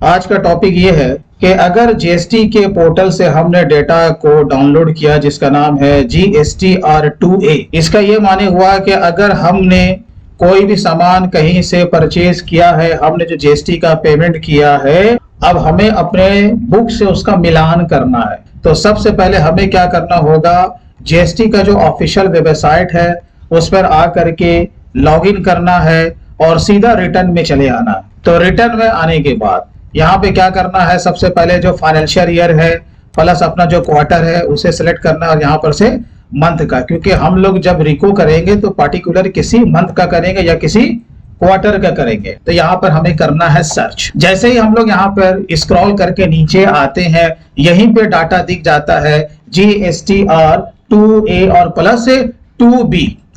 आज का टॉपिक ये है कि अगर जीएसटी के पोर्टल से हमने डेटा को डाउनलोड किया जिसका नाम है GSTR2A। इसका ये माने हुआ कि अगर हमने कोई भी सामान कहीं से परचेज किया है, हमने जो जीएसटी का पेमेंट किया है, अब हमें अपने बुक से उसका मिलान करना है। तो सबसे पहले हमें क्या करना होगा, जीएसटी का जो ऑफिशियल वेबसाइट है उस पर आ करके लॉगिन करना है और सीधा रिटर्न में चले आना है। तो रिटर्न में आने के बाद यहाँ पे क्या करना है, सबसे पहले जो फाइनेंशियल ईयर है प्लस अपना जो क्वार्टर है उसे सिलेक्ट करना है और यहाँ पर से मंथ का, क्योंकि हम लोग जब रिको करेंगे तो पार्टिकुलर किसी मंथ का करेंगे या किसी क्वार्टर का करेंगे। तो यहाँ पर हमें करना है सर्च। जैसे ही हम लोग यहाँ पर स्क्रॉल करके नीचे आते हैं, यहीं पे डाटा दिख जाता है GSTR2A और प्लस 2B,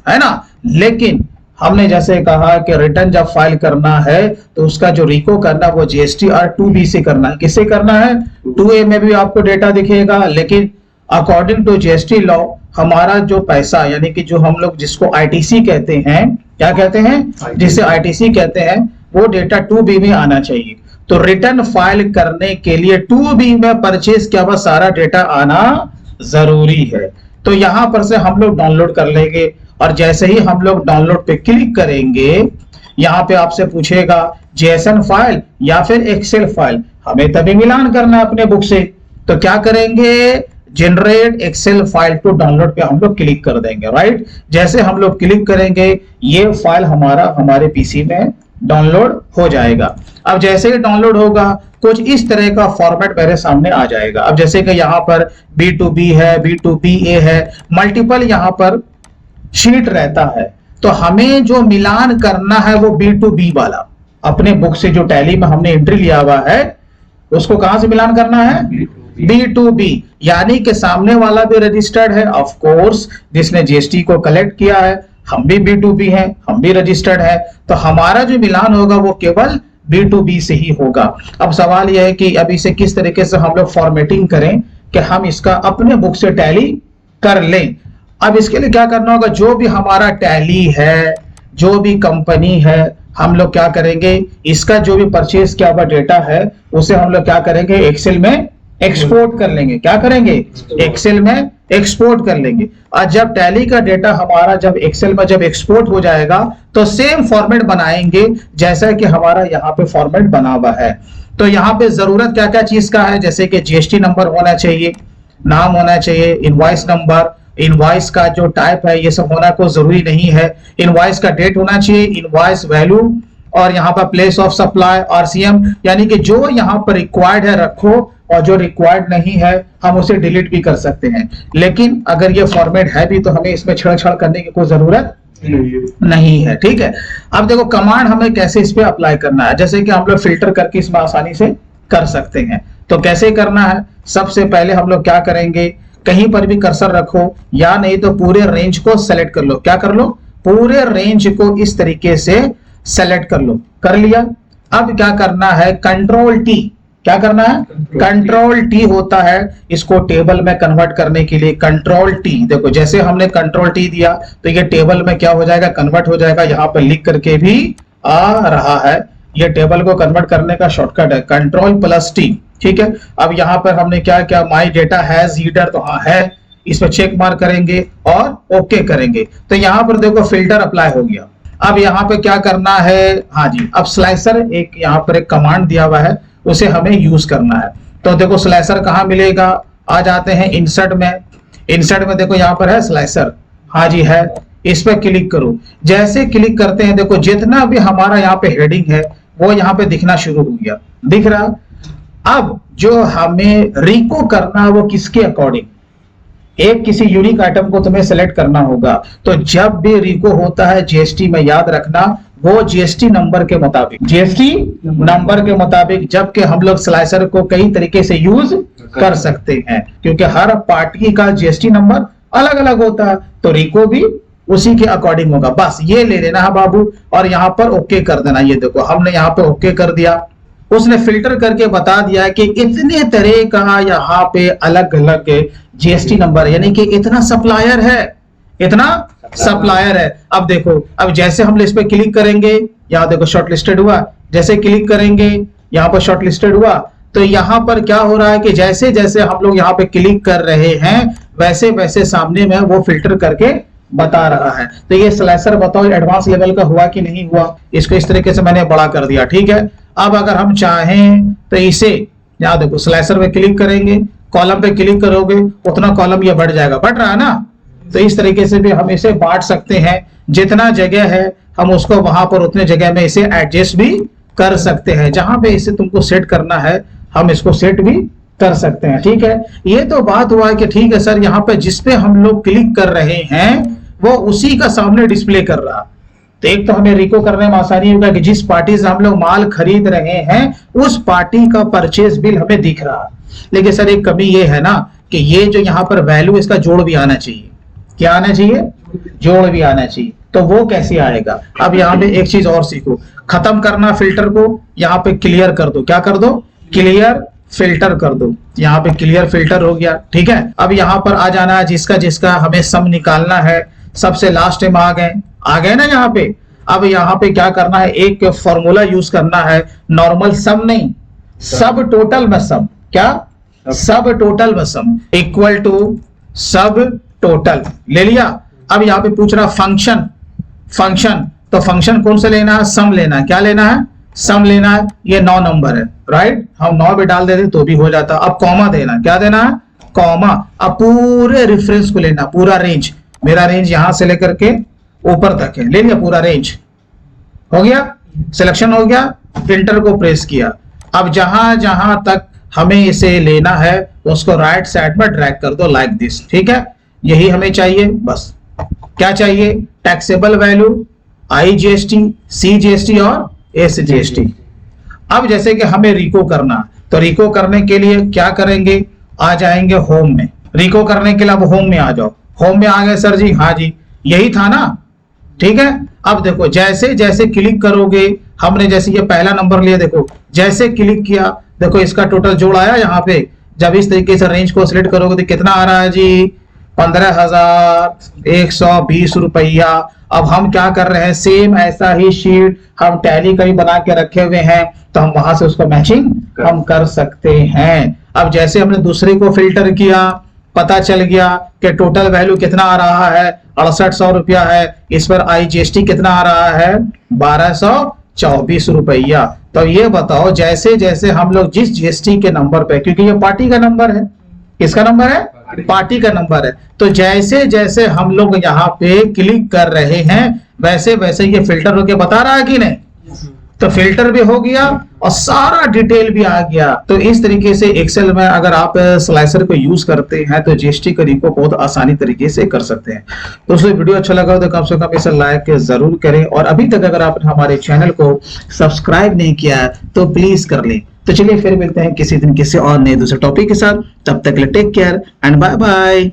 है ना। लेकिन हमने जैसे कहा कि रिटर्न जब फाइल करना है तो उसका जो रिको करना वो GSTR2B से करना है। किससे करना है? 2A में भी आपको डेटा दिखेगा, लेकिन अकॉर्डिंग टू GST लॉ हमारा जो पैसा यानी कि जो हम लोग जिसको ITC कहते हैं, क्या कहते हैं, जिसे ITC कहते हैं, वो डेटा 2B में आना चाहिए। तो रिटर्न फाइल करने के लिए 2B में परचेज किया हुआ सारा डेटा आना जरूरी है। तो यहां पर से हम लोग डाउनलोड कर लेंगे और जैसे ही हम लोग डाउनलोड पे क्लिक करेंगे, यहाँ पे आपसे पूछेगा JSON फाइल या फिर एक्सेल फाइल। हमें तभी मिलान करना है अपने बुक से, तो क्या करेंगे, generate excel file to download पे हम लोग क्लिक कर देंगे। राइट, जैसे हम लोग क्लिक करेंगे ये फाइल हमारे पीसी में डाउनलोड हो जाएगा। अब जैसे ही डाउनलोड होगा कुछ इस तरह का फॉर्मेट मेरे सामने आ जाएगा। अब जैसे कि यहाँ पर B2B है, B2BA है, मल्टीपल यहाँ पर शीट रहता है। तो हमें जो मिलान करना है वो B2B वाला, अपने बुक से जो टैली में हमने एंट्री लिया हुआ है उसको कहां से मिलान करना है? B2B, यानी कि सामने वाला भी रजिस्टर्ड है, ऑफ कोर्स जिसने जीएसटी को कलेक्ट किया है, हम भी B2B हैं, हम भी रजिस्टर्ड है। तो हमारा जो मिलान होगा वो केवल B2B से ही होगा। अब सवाल यह है कि अब इसे किस तरीके से हम लोग फॉर्मेटिंग करें कि हम इसका अपने बुक से टैली कर लें। अब इसके लिए क्या करना होगा, जो भी हमारा टैली है, जो भी कंपनी है, हम लोग क्या करेंगे, इसका जो भी परचेज किया हुआ डेटा है उसे हम लोग क्या करेंगे, एक्सेल में एक्सपोर्ट कर लेंगे। क्या करेंगे? एक्सेल में एक्सपोर्ट कर लेंगे। और जब टैली का डेटा हमारा जब एक्सेल में जब एक्सपोर्ट हो जाएगा तो सेम फॉर्मेट बनाएंगे जैसा कि हमारा यहाँ पे फॉर्मेट बना हुआ है। तो यहाँ पे जरूरत क्या क्या चीज का है, जैसे कि GST नंबर होना चाहिए, नाम होना चाहिए, इनवॉइस नंबर, इनवॉइस का जो टाइप है ये सब होना कोई जरूरी नहीं है, इनवॉइस का डेट होना चाहिए, इनवॉइस वैल्यू, और यहाँ पर प्लेस ऑफ सप्लाई RCM, यानी कि जो यहाँ पर रिक्वायर्ड है रखो और जो रिक्वायर्ड नहीं है हम उसे डिलीट भी कर सकते हैं। लेकिन अगर ये फॉर्मेट है भी तो हमें इसमें छेड़छाड़ करने की कोई जरूरत नहीं है। ठीक है, अब देखो कमांड हमें कैसे इस पे अप्लाई करना है, जैसे कि हम लोग फिल्टर करके इसमें आसानी से कर सकते हैं। तो कैसे करना है, सबसे पहले हम लोग क्या करेंगे, कहीं पर भी कर्सर रखो या नहीं तो पूरे रेंज को सेलेक्ट कर लो। क्या कर लो? पूरे रेंज को इस तरीके से सेलेक्ट कर लो। कर लिया। अब क्या करना है, कंट्रोल T। क्या करना है? कंट्रोल T होता है इसको टेबल में कन्वर्ट करने के लिए। कंट्रोल T, देखो जैसे हमने कंट्रोल T दिया तो ये टेबल में क्या हो जाएगा, कन्वर्ट हो जाएगा। यहाँ पर लिख करके भी आ रहा है, ये टेबल को कन्वर्ट करने का शॉर्टकट है, Ctrl+T। ठीक है, अब यहाँ पर हमने क्या क्या, माई डेटा हैज हीडर, तो हाँ है, इस पर चेक मार्क करेंगे और ओके करेंगे। तो यहाँ पर देखो फिल्टर अप्लाई हो गया। अब यहाँ पे क्या करना है, हाँ जी, अब स्लाइसर एक यहाँ पर एक कमांड दिया हुआ है उसे हमें यूज करना है। तो देखो स्लाइसर कहाँ मिलेगा, आ जाते हैं इंसर्ट में। इंसर्ट में देखो यहाँ पर है स्लाइसर, हाँ जी है, इस पर क्लिक करो। जैसे क्लिक करते हैं देखो जितना भी हमारा यहाँ पे हेडिंग है वो यहाँ पे दिखना शुरू हो गया, दिख रहा। अब जो हमें रिको करना है वो किसके अकॉर्डिंग, एक किसी यूनिक आइटम को तुम्हें सेलेक्ट करना होगा। तो जब भी रिको होता है जीएसटी में याद रखना वो GST नंबर के मुताबिक, GST नंबर के मुताबिक, जबकि हम लोग स्लाइसर को कई तरीके से यूज कर सकते हैं क्योंकि हर पार्टी का GST नंबर अलग अलग होता है, तो रिको भी उसी के अकॉर्डिंग होगा। बस ये ले लेना है बाबू और यहाँ पर ओके कर देना। ये देखो हमने यहाँ पे ओके कर दिया, उसने फिल्टर करके बता दिया कि इतने तरह का यहाँ पे अलग अलग GST नंबर, यानी कि इतना सप्लायर है, इतना सप्लायर है। अब देखो, अब जैसे हम इस पे क्लिक करेंगे, यहाँ देखो शॉर्ट लिस्टेड हुआ, जैसे क्लिक करेंगे यहाँ पर शॉर्ट लिस्टेड हुआ। तो यहाँ पर क्या हो रहा है कि जैसे जैसे हम लोग यहाँ पे क्लिक कर रहे हैं वैसे वैसे सामने में वो फिल्टर करके बता रहा है। तो ये स्लाइसर बताओ एडवांस लेवल का हुआ कि नहीं हुआ, इसको इस तरीके से मैंने बड़ा कर दिया, ठीक है। अब अगर हम चाहें तो इसे यहाँ देखो स्लाइसर पे क्लिक करेंगे, कॉलम पे क्लिक करोगे उतना कॉलम ये बढ़ जाएगा, बढ़ रहा है ना। तो इस तरीके से भी हम इसे बांट सकते हैं, जितना जगह है हम उसको वहां पर उतने जगह में इसे एडजस्ट भी कर सकते हैं। जहां पे इसे तुमको सेट करना है हम इसको सेट भी कर सकते हैं, ठीक है। ये तो बात हुआ कि ठीक है सर यहाँ पे जिसपे हम लोग क्लिक कर रहे हैं वो उसी का सामने डिस्प्ले कर रहा। तो एक तो हमें रिको करने में आसानी होगा कि जिस पार्टी से हम लोग माल खरीद रहे हैं उस पार्टी का परचेज बिल हमें दिख रहा। लेकिन सर एक कमी ये है ना कि ये जो यहाँ पर वैल्यू इसका जोड़ भी आना चाहिए। क्या आना चाहिए? जोड़ भी आना चाहिए। तो वो कैसे आएगा? अब यहाँ पे एक चीज और सीखो, खत्म करना फिल्टर को, यहाँ पे क्लियर कर दो। क्या कर दो? क्लियर फिल्टर कर दो। यहाँ पे क्लियर फिल्टर हो गया, ठीक है। अब यहाँ पर आ जाना है जिसका जिसका हमें सम निकालना है, सबसे लास्ट में आ गए ना यहाँ पे। अब यहाँ पे क्या करना है, एक फॉर्मूला यूज करना है, नॉर्मल सम नहीं, सब टोटल में सम। क्या? सब टोटल में सम इक्वल टू सब टोटल ले लिया। अब यहाँ पे पूछ रहा फंक्शन, तो फंक्शन कौन सा लेना है? सम लेना है। क्या लेना है? सम लेना है। ये 9 नंबर है, राइट। हम 9 भी डाल देते तो भी हो जाता। अब कॉमा देना, क्या देना है? कॉमा। अब पूरे रेफरेंस को लेना, पूरा रेंज, मेरा रेंज यहां से लेकर के ऊपर तक है, ले लिया पूरा रेंज। हो गया, सिलेक्शन हो गया, इंटर को प्रेस किया। अब जहां जहां तक हमें इसे लेना है उसको राइट साइड में ड्रैग कर दो लाइक दिस, ठीक है। यही हमें चाहिए बस। क्या चाहिए? टैक्सेबल वैल्यू, IGST, CGST और SGST। अब जैसे कि हमें रिको करना, तो रिको करने के लिए क्या करेंगे? आ जाएंगे होम में। रिको करने के लिए अब होम में आ जाओ। होम में आ गए सर जी, हाँ जी यही था ना, ठीक है। अब देखो जैसे जैसे क्लिक करोगे, हमने जैसे ये पहला नंबर लिया, देखो जैसे क्लिक किया देखो इसका टोटल जोड़ आया यहाँ पे। जब इस तरीके से रेंज को सिलेक्ट करोगे तो कितना आ रहा है जी? 15,120 रुपया। अब हम क्या कर रहे हैं, सेम ऐसा ही शीट हम टैली का भी बना के रखे हुए हैं, तो हम वहां से उसको मैचिंग हम कर सकते हैं। अब जैसे हमने दूसरे को फिल्टर किया, पता चल गया कि टोटल वैल्यू कितना आ रहा है, 6800 रुपया है। इस पर IGST कितना आ रहा है? 1224 रुपया। तो ये बताओ जैसे जैसे हम लोग जिस GST के नंबर पे, क्योंकि ये पार्टी का नंबर है, किसका नंबर है? पार्टी का नंबर है। तो जैसे जैसे हम लोग यहाँ पे क्लिक कर रहे हैं वैसे वैसे ये फिल्टर होके बता रहा है कि नहीं? तो फिल्टर भी हो गया और सारा डिटेल भी आ गया। तो इस तरीके से एक्सेल में अगर आप स्लाइसर को यूज करते हैं तो GST का रिको बहुत आसानी तरीके से कर सकते हैं। दोस्तों वीडियो अच्छा लगा तो कम से कम इसे लाइक जरूर करें, और अभी तक अगर आपने हमारे चैनल को सब्सक्राइब नहीं किया है तो प्लीज कर लें। तो चलिए फिर मिलते हैं किसी दिन किसी और नए दूसरे टॉपिक के साथ। तब तक के लिए take care and bye bye.